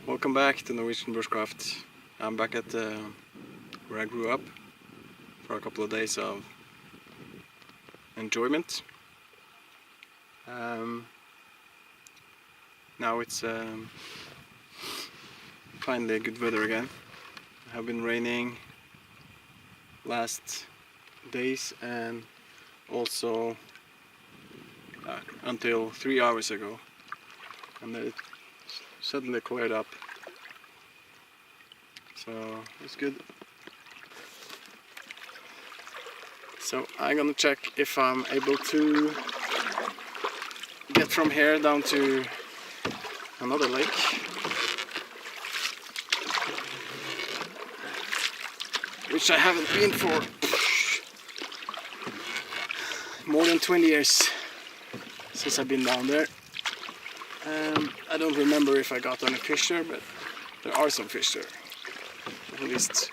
Welcome back to Norwegian Bushcraft. I'm back at where I grew up for a couple of days of enjoyment. Now it's finally good weather again. It have been raining last days and also until 3 hours ago, and then it suddenly cleared up, so it's good. So I'm gonna check if I'm able to get from here down to another lake. Which I haven't been for more than 20 years since I've been down there. I don't remember if I got any fish there, but there are some fish there, at least.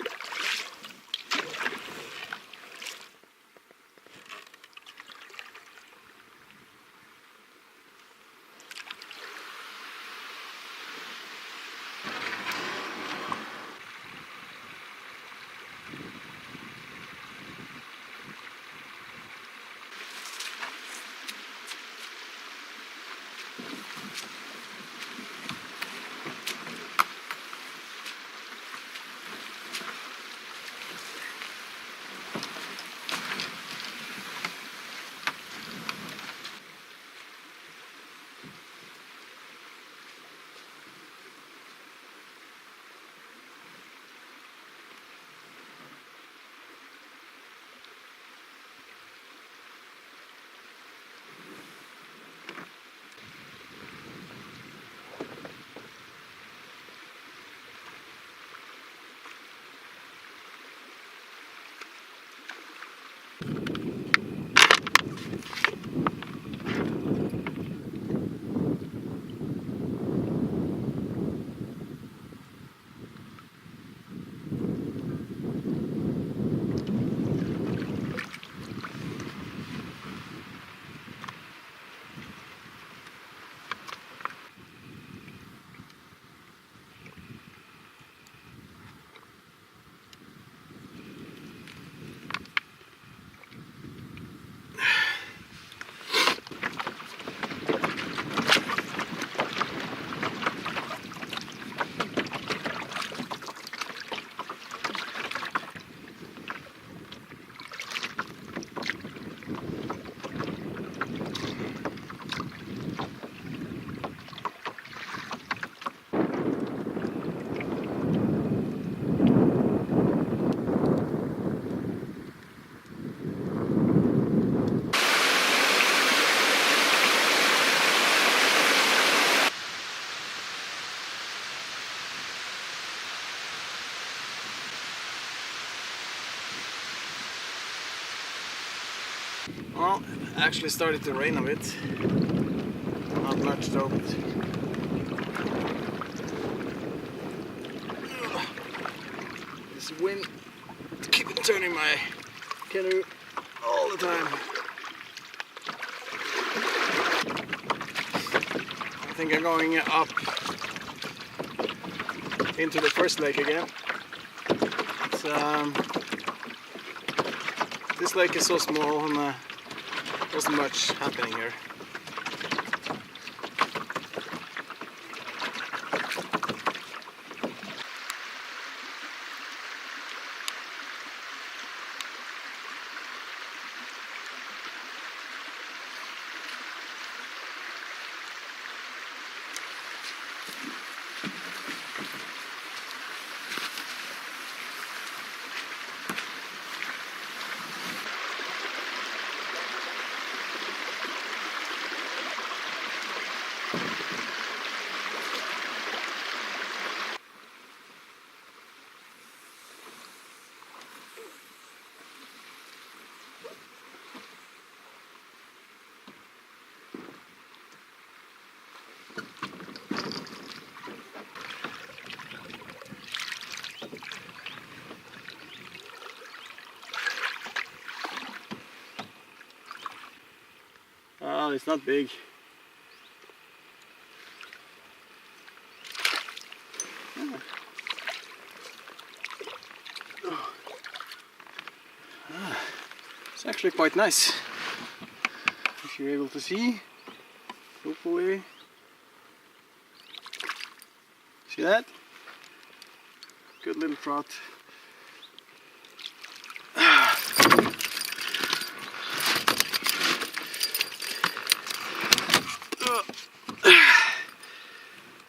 Well, it actually started to rain a bit. Not much though, but this wind keeps turning my canoe all the time. I think I'm going up into the first lake again. It's, this lake is so small and there wasn't much happening here. It's not big. actually quite nice. If you're able to see, hopefully. See that? Good little trout.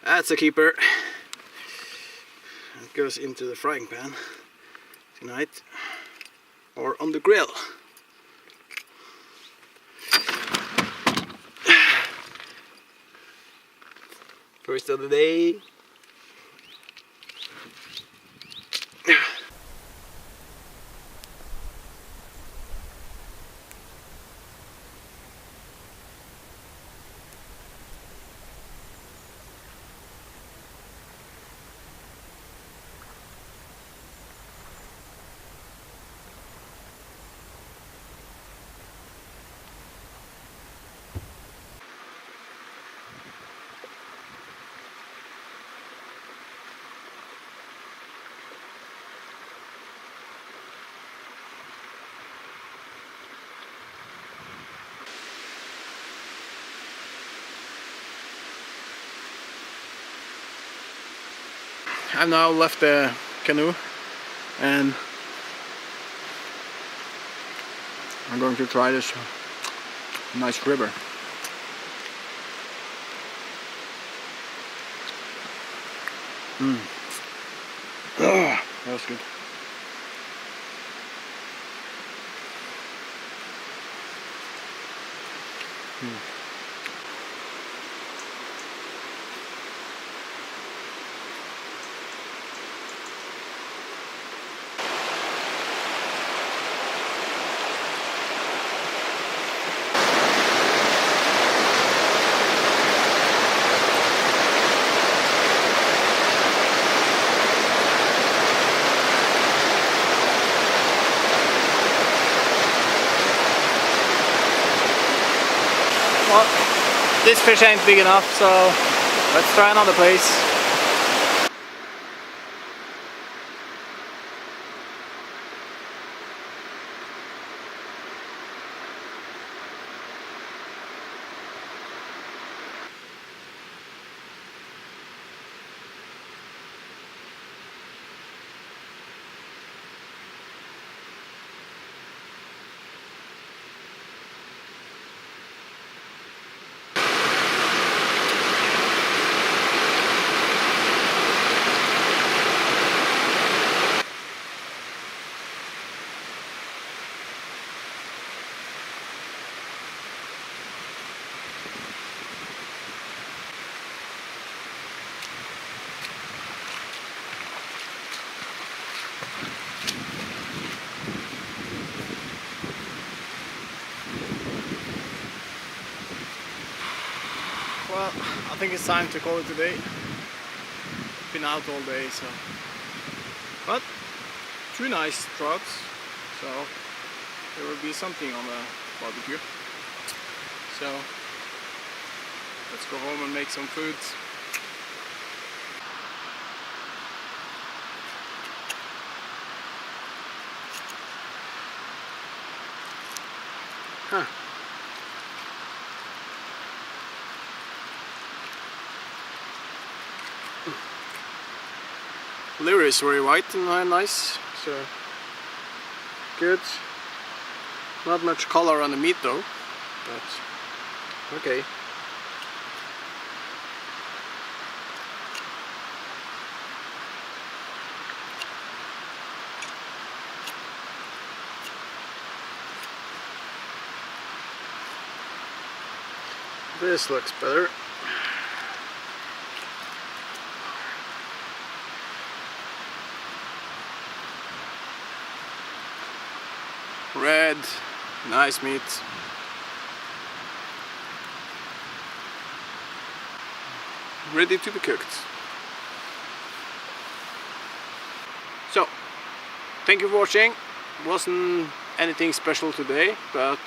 That's a keeper. It goes into the frying pan tonight, or on the grill. First of the day. I've now left the canoe and I'm going to try this nice river. Oh, that was good. Well, this fish ain't big enough, so let's try another place. Well, I think it's time to call it a day. Been out all day, so. But 2 nice trouts, so there will be something on the barbecue. So let's go home and make some food. Huh. Liver is very white and nice, so good. Not much color on the meat though, but okay. This looks better. Red, nice meat. Ready to be cooked. So, thank you for watching. Wasn't anything special today, but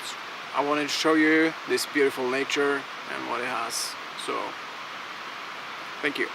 I wanted to show you this beautiful nature and what it has. So, thank you.